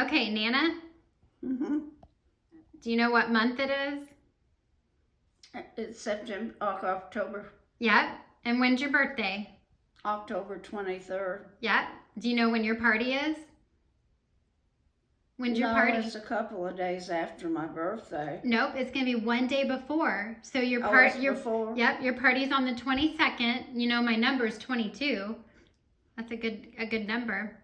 Okay, Nana? Mm-hmm. Do you know what month it is? It's September, October. Yep. And when's your birthday? October 23rd. Yep. Do you know when your party is? When's your party? No, it's a couple of days after my birthday. Nope, it's gonna be one day before. So your before? Yep, your party's on the 22nd. You know my number's 22. That's a good number.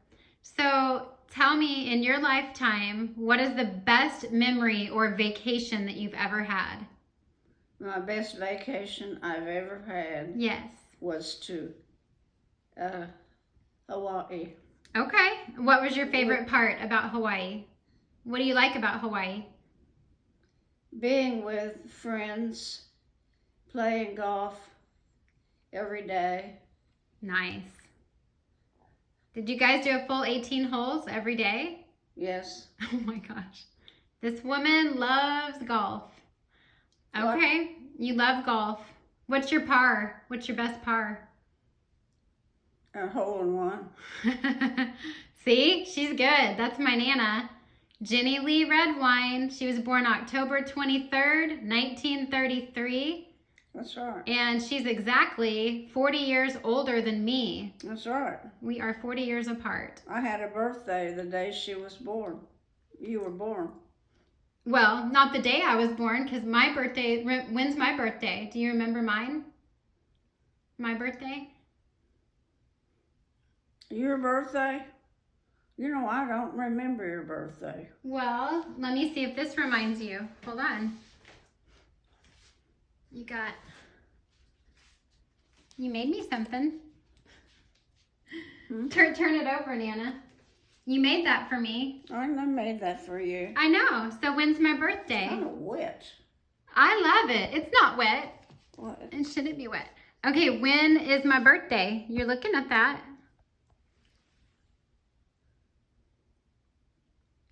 So tell me, in your lifetime, what is the best memory or vacation that you've ever had? My best vacation I've ever had. Yes. Was to Hawaii. Okay. What was your favorite part about Hawaii? What do you like about Hawaii? Being with friends, playing golf every day. Nice. Did you guys do a full 18 holes every day? Yes. Oh my gosh. This woman loves golf. Okay. You love golf. What's your par? What's your best par? A hole in one. See? She's good. That's my Nana. Jenny Lee Redwine. She was born October 23rd, 1933. That's right. And she's exactly 40 years older than me. That's right. We are 40 years apart. I had a birthday the day she was born. You were born. Well, not the day I was born, because my birthday, when's my birthday? Do you remember mine? My birthday? Your birthday? You know, I don't remember your birthday. Well, let me see if this reminds you. Hold on. You made me something. Turn it over, Nana. You made that for me. I made that for you. I know. So when's my birthday? It's kind of wet. I love it. It's not wet. What? It shouldn't be wet. Okay, when is my birthday? You're looking at that.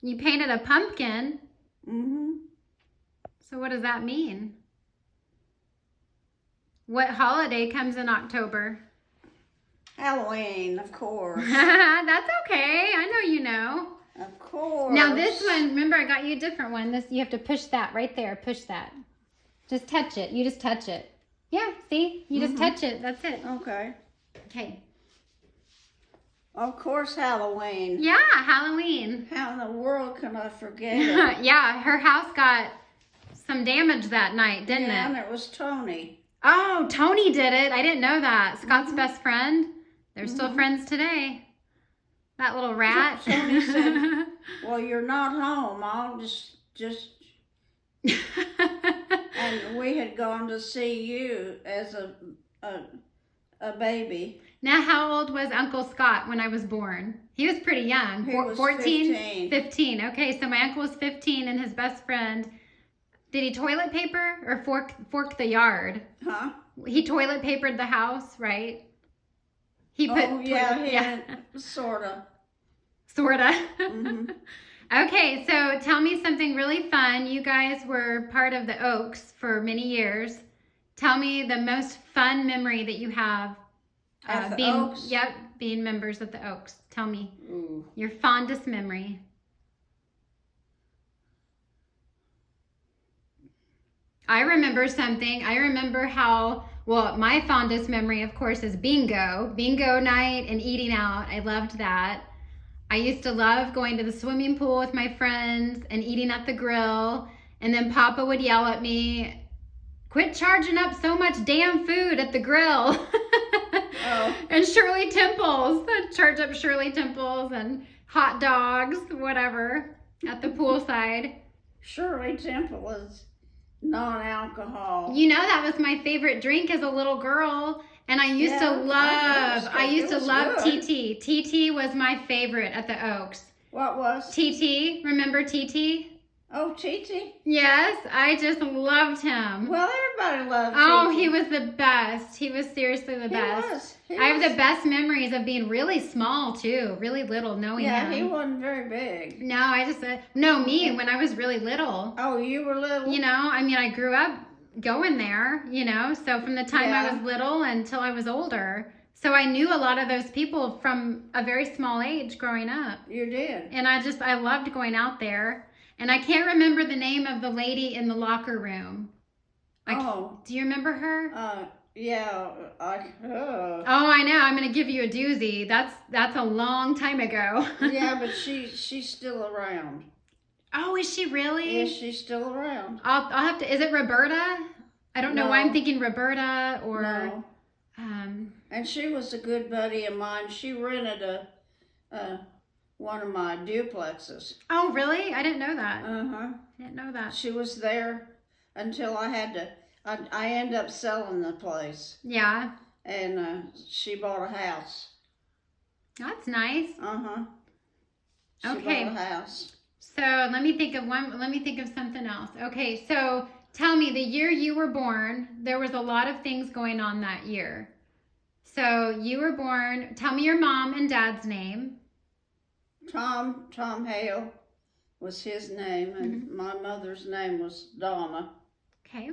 You painted a pumpkin. Mm-hmm. So what does that mean? What holiday comes in October? Halloween, of course. That's okay. I know you know. Of course. Now this one, remember I got you a different one. This, you have to push that right there. Push that. Just touch it. You just touch it. Yeah, see? You just touch it. That's it. Okay. Okay. Of course, Halloween. Yeah, Halloween. How in the world can I forget it? Yeah, her house got some damage that night, didn't Yeah, it? and it was Tony. Oh, Tony did it. I didn't know that. Scott's best friend. They're still friends today. That little rat. Tony said, well, you're not home. I'll just... And we had gone to see you as a baby. Now, how old was Uncle Scott when I was born? He was pretty young. He was 14? 15. Okay, so my uncle was 15 and his best friend, did he toilet paper or fork the yard? Huh? He toilet papered the house, right? He put Sorta. Sorta. Mm-hmm. Okay, so tell me something really fun. You guys were part of the Oaks for many years. Tell me the most fun memory that you have At the being Oaks? Yep, being members of the Oaks. Tell me Ooh. your fondest memory. I remember something. I remember how, well, my fondest memory, of course, is bingo. Bingo night and eating out. I loved that. I used to love going to the swimming pool with my friends and eating at the grill. And then Papa would yell at me, quit charging up so much damn food at the grill. Oh. And Shirley Temples. I'd charge up Shirley Temples and hot dogs, whatever, at the poolside. Shirley Temple is non-alcohol. You know, that was my favorite drink as a little girl. And I used to love TT. TT was my favorite at the Oaks. What was? TT, remember TT? Oh, TT? Yes, I just loved him. Well, everybody loved Oh, TT. he was the best. He was seriously the best. I have the best memories of being really small too, really little, knowing him. Yeah, he wasn't very big. No, I just no, me when I was really little. Oh, you were little? You know, I mean, I grew up going there, you know, so from the time I Yeah. was little until I was older. So I knew a lot of those people from a very small age growing up. You did. And I loved going out there. And I can't remember the name of the lady in the locker room. Do you remember her? Yeah. Oh, I know. I'm going to give you a doozy. That's a long time ago. Yeah, but she's still around. Oh, is she really? Yeah, she's still around. I'll have to. Is it Roberta? I don't know why I'm thinking Roberta or. No. And she was a good buddy of mine. She rented one of my duplexes. Oh, really? I didn't know that. I didn't know that. She was there until I had to. I ended up selling the place. Yeah. And she bought a house. That's nice. She Okay. bought a house. So let me think of something else. Okay, so tell me, the year you were born, there was a lot of things going on that year. So you were born. Tell me your mom and dad's name. Tom Hale was his name, and my mother's name was Donna. Okay.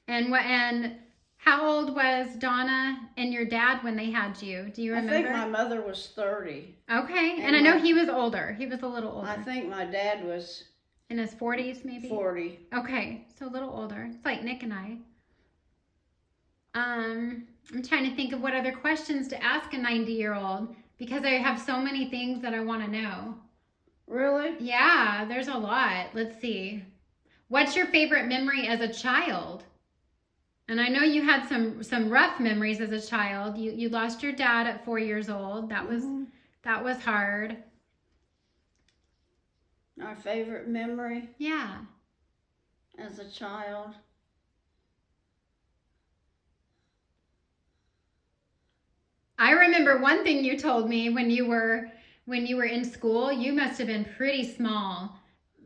And how old was Donna and your dad when they had you? Do you remember? I think my mother was 30. Okay, and I know he was older. He was a little older. I think my dad was in his 40s, maybe. 40. Okay, so a little older. It's like Nick and I. I'm trying to think of what other questions to ask a 90-year-old because I have so many things that I want to know. Really? Yeah, there's a lot. Let's see. What's your favorite memory as a child? And I know you had some rough memories as a child. You lost your dad at 4 years old. That was hard. Our favorite memory? Yeah. As a child? I remember one thing you told me when you were in school. You must have been pretty small.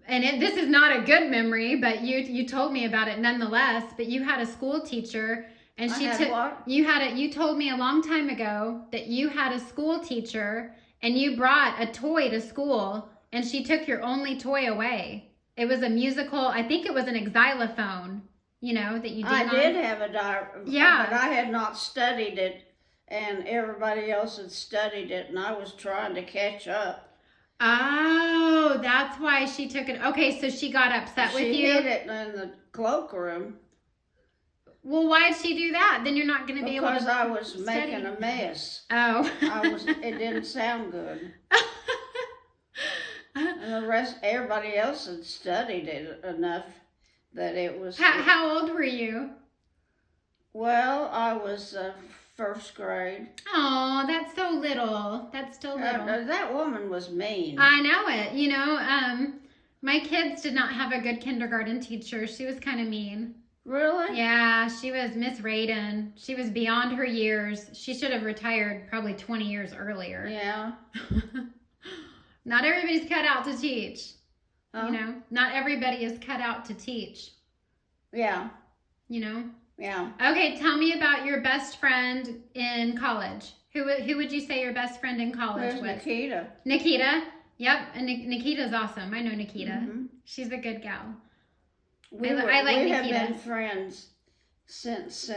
And this is not a good memory, but you told me about it nonetheless. But you had a school teacher, and you told me a long time ago that you had a school teacher, and you brought a toy to school, and she took your only toy away. It was a musical. I think it was an xylophone. You know that you did. I did have a diary. Yeah, but I had not studied it, and everybody else had studied it, and I was trying to catch up. Oh, that's why she took it. Okay, so she got upset with you. She hid it in the cloakroom. Well, why did she do that? Then you're not going to be able to Because I was study. making a mess. Oh. It didn't sound good. And the rest, everybody else had studied it enough that it was... How old were you? Well, I was first grade. Oh, that's so little. That's still little. That woman was mean. I know it. You know, my kids did not have a good kindergarten teacher. She was kind of mean. Really? Yeah, she was Miss Radin. She was beyond her years. She should have retired probably 20 years earlier. Yeah. Not everybody's cut out to teach. You know, not everybody is cut out to teach. Yeah. You know? Yeah. Okay, tell me about your best friend in college. Who would you say your best friend in college was? Nikita. Nikita? Yep, and Nikita's awesome. I know Nikita. She's a good gal. I like Nikita. We have been friends since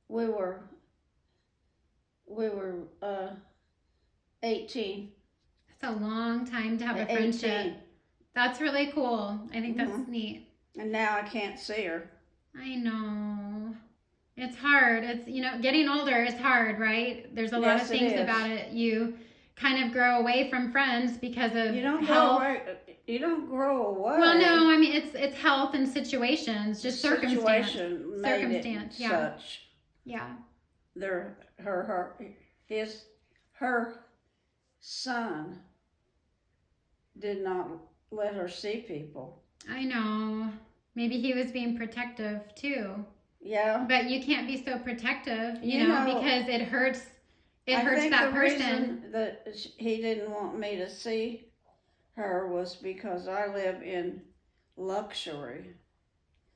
we were 18. That's a long time to have a friendship. 18. That's really cool. I think that's neat. And now I can't see her. I know. It's hard. It's, you know, getting older is hard, right? There's a lot of things about it. You kind of grow away from friends because of health. You don't grow away. Well, no, I mean it's health and situations, just circumstance. Circumstance, yeah. Such. Yeah. Her son did not let her see people. I know. Maybe he was being protective too. Yeah. But you can't be so protective, you know, because it hurts. It hurts that person. The reason that he didn't want me to see her was because I live in luxury.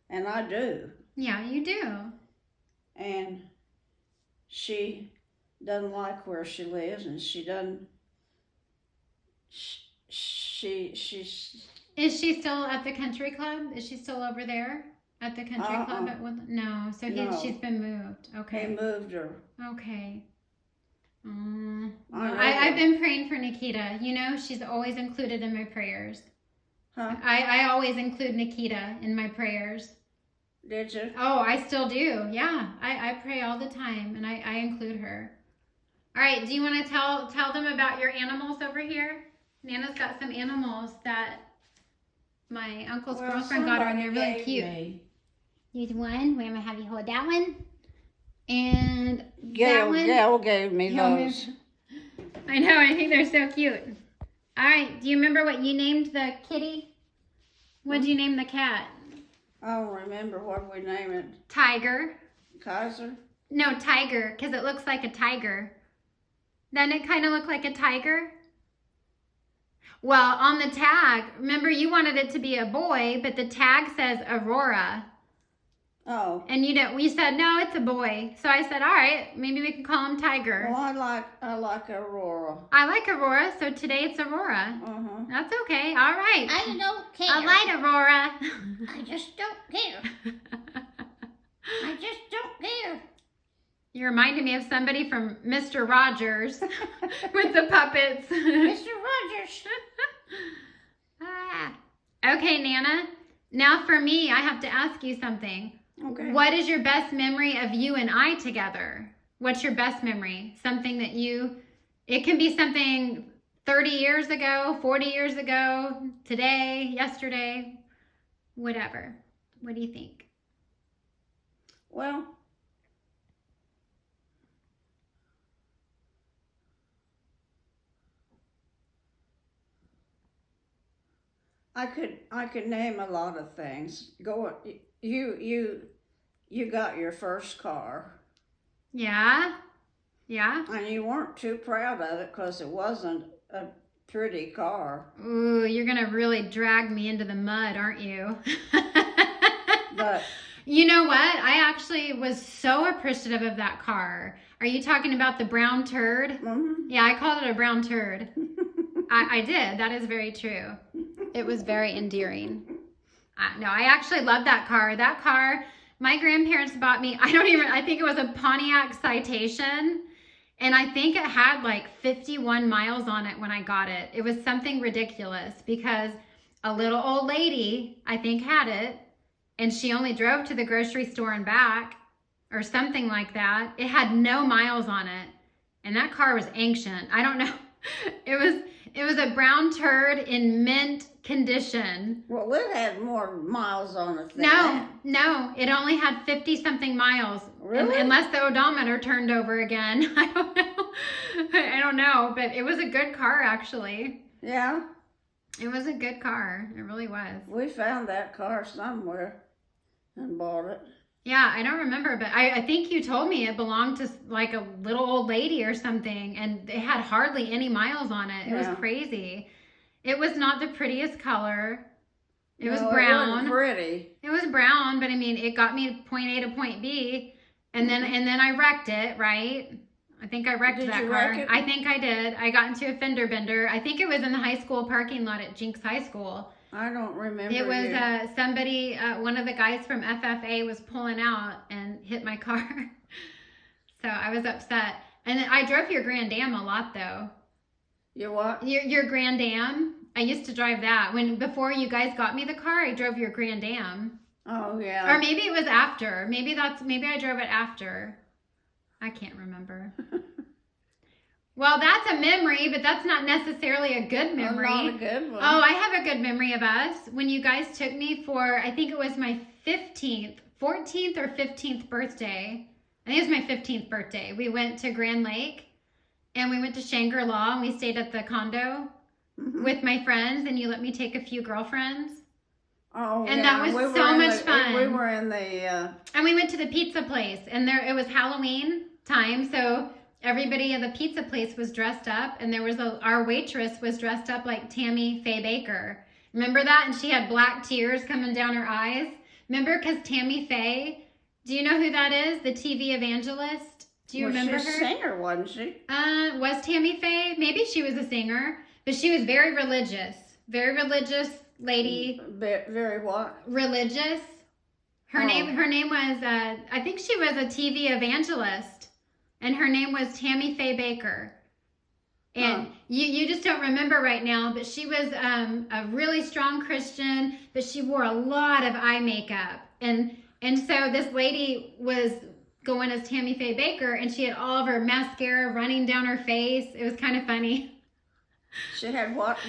And I do. Yeah, you do. And she doesn't like where she lives, and she doesn't... Is she still at the country club? Is she still over there? At the country club at Woodland? No, so No. she's been moved. He Okay. moved her. Okay. I've been praying for Nikita. You know, she's always included in my prayers. Huh? I always include Nikita in my prayers. Did you? Oh, I still do. Yeah, I pray all the time, and I include her. All right, do you want to tell them about your animals over here? Nana's got some animals that my uncle's girlfriend got her, and they're really cute. Here's one. We're going to have you hold that one. And that one. Gail gave me those. I know, I think they're so cute. All right, do you remember what you named the kitty? What did you name the cat? I don't remember what we named it. Tiger. Kaiser? No, tiger, because it looks like a tiger. Doesn't it kind of look like a tiger? Well, on the tag, remember you wanted it to be a boy, but the tag says Aurora. Oh. And we said, no, it's a boy. So I said, all right, maybe we can call him Tiger. Well, I like Aurora. I like Aurora, so today it's Aurora. Uh-huh. That's okay, all right. I don't care. I like Aurora. I just don't care. I just don't care. You reminded me of somebody from Mr. Rogers with the puppets. Mr. Rogers. Okay, Nana. Now for me, I have to ask you something. Okay. What is your best memory of you and I together? What's your best memory? Something that it can be something 30 years ago, 40 years ago, today, yesterday, whatever. What do you think? Well, I could name a lot of things. You got your first car. Yeah? Yeah? And you weren't too proud of it because it wasn't a pretty car. Ooh, you're going to really drag me into the mud, aren't you? But you know what? I actually was so appreciative of that car. Are you talking about the brown turd? mm-hmm. Yeah, I called it a brown turd. I did. That is very true. It was very endearing. No, I actually love that car. That car, my grandparents bought me, I think it was a Pontiac Citation. And I think it had like 51 miles on it when I got it. It was something ridiculous because a little old lady, I think, had it. And she only drove to the grocery store and back or something like that. It had no miles on it. And that car was ancient. I don't know. It was a brown turd in mint condition. Well, it had more miles on it than that. No, it only had 50-something miles. Really? Unless the odometer turned over again. I don't know, but it was a good car, actually. Yeah. It was a good car. It really was. We found that car somewhere and bought it. Yeah, I don't remember, but I think you told me it belonged to like a little old lady or something, and it had hardly any miles on it. It was crazy. It was not the prettiest color. It was brown. It wasn't pretty. It was brown, but I mean, it got me point A to point B, and then I wrecked it, right? I think I wrecked that car. Did you wreck it? I think I did. I got into a fender bender. I think it was in the high school parking lot at Jinx High School. I don't remember. It was somebody, one of the guys from FFA was pulling out and hit my car. So I was upset. And I drove your Grand Am a lot, though. Your what? Your Grand Am. I used to drive that. Before you guys got me the car, I drove your Grand Am. Oh, yeah. Or maybe it was after. Maybe I drove it after. I can't remember. Well, that's a memory, but that's not necessarily a good memory. Not a good one. Oh, I have a good memory of us. When you guys took me for, I think it was my 14th or 15th birthday. I think it was my 15th birthday. We went to Grand Lake, and we went to Shangri-La, and we stayed at the condo with my friends, and you let me take a few girlfriends. Oh, and that was so much fun. We were in the... And we went to the pizza place, and it was Halloween time, so... Everybody at the pizza place was dressed up, and our waitress was dressed up like Tammy Faye Bakker. Remember that? And she had black tears coming down her eyes. Remember? Because Tammy Faye, do you know who that is? The TV evangelist? Do you remember her? She was a singer, wasn't she? Was Tammy Faye? Maybe she was a singer, but she was very religious. Very religious lady. Very what? Religious. Her name was, I think she was a TV evangelist, and her name was Tammy Faye Bakker. And you just don't remember right now, but she was a really strong Christian, but she wore a lot of eye makeup. And so this lady was going as Tammy Faye Bakker, and she had all of her mascara running down her face. It was kind of funny. She had what?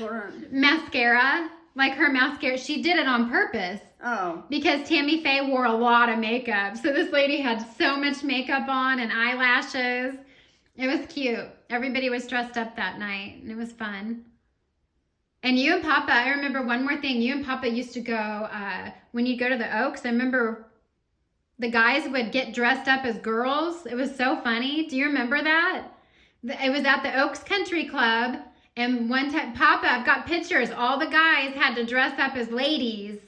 Mascara. Like her mascara. She did it on purpose. Oh. Because Tammy Faye wore a lot of makeup. So this lady had so much makeup on and eyelashes. It was cute. Everybody was dressed up that night, and it was fun. And you and Papa, I remember one more thing. You and Papa used to go, when you'd go to the Oaks, I remember the guys would get dressed up as girls. It was so funny. Do you remember that? It was at the Oaks Country Club, and one time, Papa, I've got pictures. All the guys had to dress up as ladies.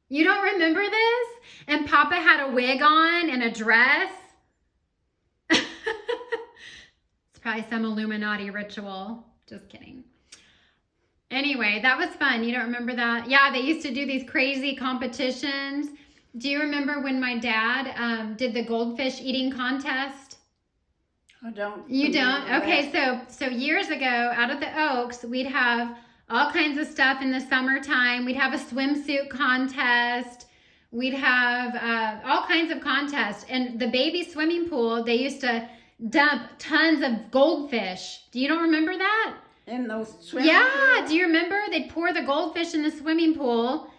You don't remember this? And Papa had a wig on and a dress. It's probably some Illuminati ritual. Just kidding. Anyway, that was fun. You don't remember that? Yeah, they used to do these crazy competitions. Do you remember when my dad did the goldfish eating contest? I don't. You don't? Okay, so years ago, out at the Oaks, we'd have all kinds of stuff in the summertime. We'd have a swimsuit contest. We'd have all kinds of contests. And the baby swimming pool, they used to dump tons of goldfish. Do you don't remember that? In those swimming pools? Do you remember? They'd pour the goldfish in the swimming pool,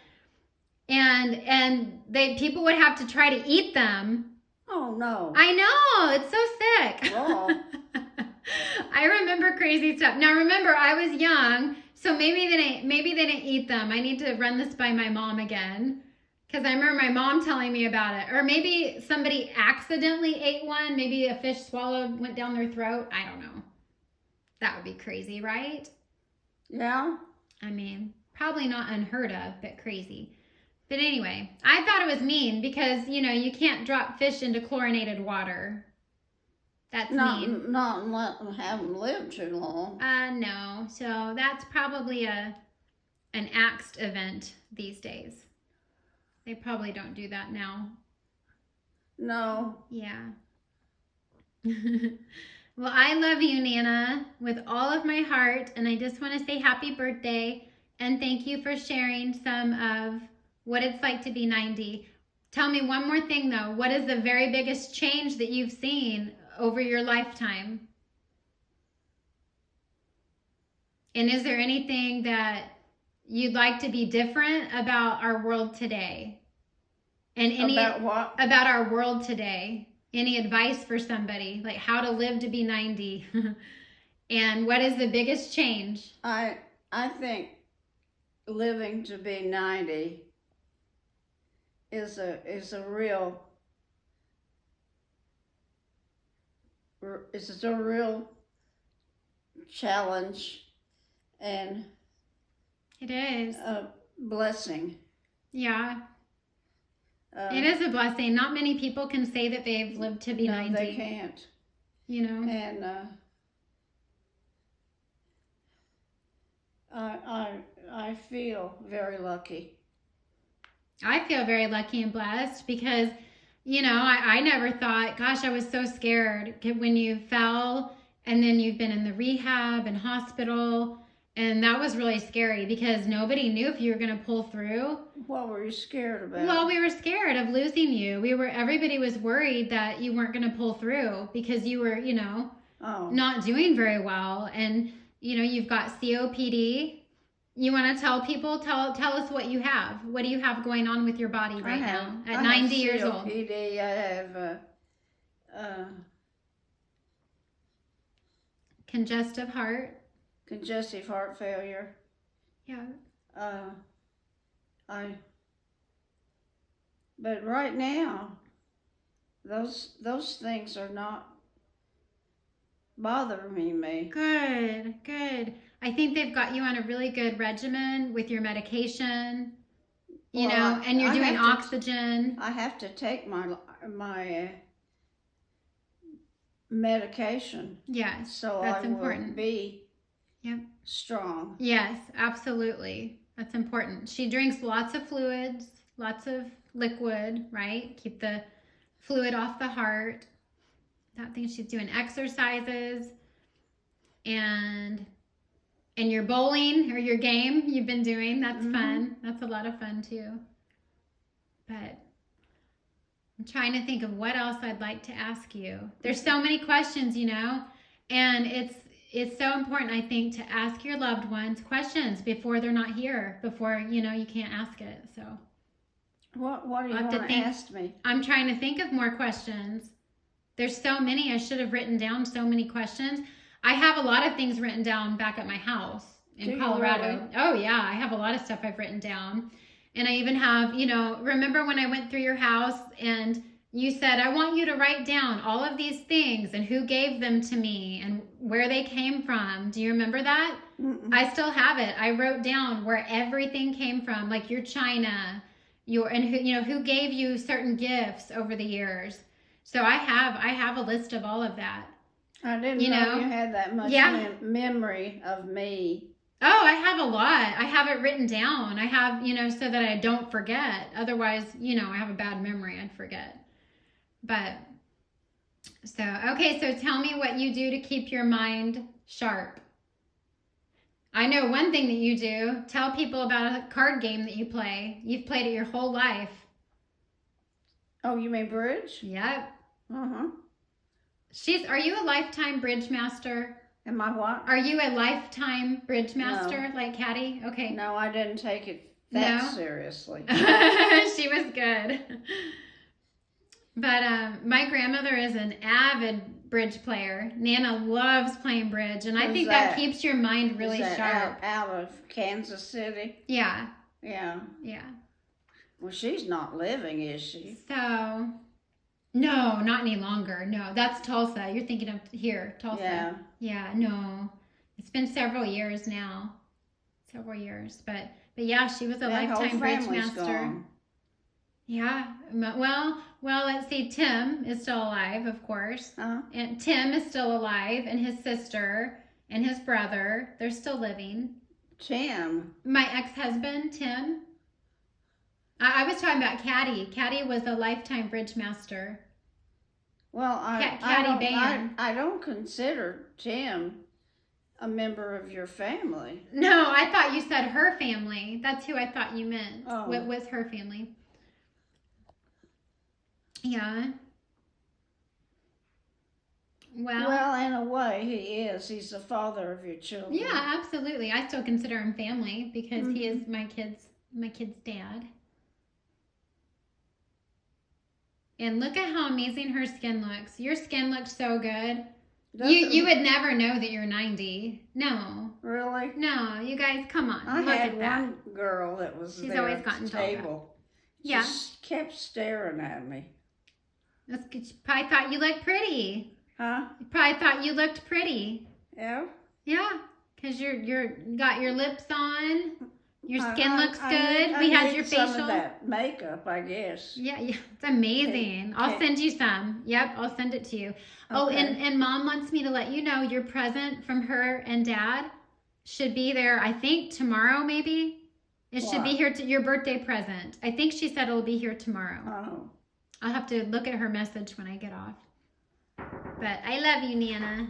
and people would have to try to eat them. Oh, no. I know. It's so sick. Oh. I remember crazy stuff. Now, remember, I was young, so maybe they didn't eat them. I need to run this by my mom again, because I remember my mom telling me about it. Or maybe somebody accidentally ate one. Maybe a fish went down their throat. I don't know. That would be crazy, right? Yeah. I mean, probably not unheard of, but crazy. But anyway, I thought it was mean because, you can't drop fish into chlorinated water. That's mean. Not have them live too long. No. So that's probably an axed event these days. They probably don't do that now. No. Yeah. Well, I love you, Nana, with all of my heart, and I just want to say happy birthday, and thank you for sharing some of what it's like to be 90. Tell me one more thing, though. What is the very biggest change that you've seen over your lifetime? And is there anything that you'd like to be different about our world today? And about what? About our world today. Any advice for somebody, like how to live to be 90? And what is the biggest change? I think living to be 90 is a real challenge and it is a blessing. Yeah. It is a blessing. Not many people can say that they've lived to be 90. They can't. And I feel very lucky. I feel very lucky and blessed because, I never thought, gosh, I was so scared when you fell and then you've been in the rehab and hospital. And that was really scary because nobody knew if you were going to pull through. What were you scared about? Well, we were scared of losing you. Everybody was worried that you weren't going to pull through because you were, not doing very well. And, you've got COPD. You want to tell people, tell us what you have. What do you have going on with your body right now at 90 years old? COPD, I have congestive heart. Congestive heart failure. Yeah. But right now, those things are not bothering me. Good. I think they've got you on a really good regimen with your medication, and you're doing oxygen. I have to take my medication. Yes, so that's I important. Will be strong. Yes, absolutely. That's important. She drinks lots of fluids, lots of liquid, right? Keep the fluid off the heart. That thing, she's doing exercises. And your bowling or your game you've been doing, that's fun. That's a lot of fun too. But I'm trying to think of what else I'd like to ask you. There's so many questions, you know, and it's so important, I think, to ask your loved ones questions before they're not here, before, you know, you can't ask it. So What do you want to ask me? I'm trying to think of more questions. There's so many. I should have written down so many questions. I have a lot of things written down back at my house in Colorado. Really? Oh, yeah. I have a lot of stuff I've written down. And I even have, you know, remember when I went through your house and you said, I want you to write down all of these things and who gave them to me and where they came from. Do you remember that? I still have it. I wrote down where everything came from, like your china, and who, you know, who gave you certain gifts over the years. So I have a list of all of that. I didn't know you had that much memory of me. Oh, I have a lot. I have it written down. I have, you know, so that I don't forget. Otherwise, you know, I have a bad memory. I'd forget. But, so, okay, so tell me what you do to keep your mind sharp. I know one thing that you do. Tell people about a card game that you play. You've played it your whole life. Oh, you mean bridge? Yep. Uh-huh. Are you a lifetime bridge master? Am I what? Are you a lifetime bridge master like Caddy? Okay. No, I didn't take it that seriously. She was good. But my grandmother is an avid bridge player. Nana loves playing bridge, and I think that keeps your mind really sharp. Out of Kansas City? Yeah. Yeah. Yeah. Well, she's not living, is she? So, no, not any longer. No, that's Tulsa. You're thinking of here, Tulsa. Yeah. Yeah, no. It's been several years now. Several years. But yeah, she was a lifetime bridge master. Gone. Yeah. Well, let's see. Tim is still alive, of course. And Tim is still alive, and his sister and his brother, they're still living. Tim? My ex-husband, Tim. I was talking about Caddy. Caddy was a lifetime bridge master. Well, I don't consider Tim a member of your family. No, I thought you said her family. That's who I thought you meant. Oh. What was her family? Yeah. Well, in a way, he is. He's the father of your children. Yeah, absolutely. I still consider him family because he is my kid's dad. And look at how amazing her skin looks. Your skin looks so good. You would never know that you're 90. No. Really? No, you guys, come on. I look had at that. one girl that was She's there always at gotten the told table. Yeah. Just kept staring at me. That's good. She probably thought you looked pretty. Huh? You probably thought you looked pretty. Yeah? Yeah, because you're got your lips on. Your skin looks good. I We had need your facial. some of that makeup, I guess. Yeah, it's amazing. I'll send you some. Yep, I'll send it to you. Oh, and Mom wants me to let you know your present from her and Dad should be there, I think, tomorrow maybe. It should be here, your birthday present. I think she said it'll be here tomorrow. Oh. I'll have to look at her message when I get off. But I love you, Nana.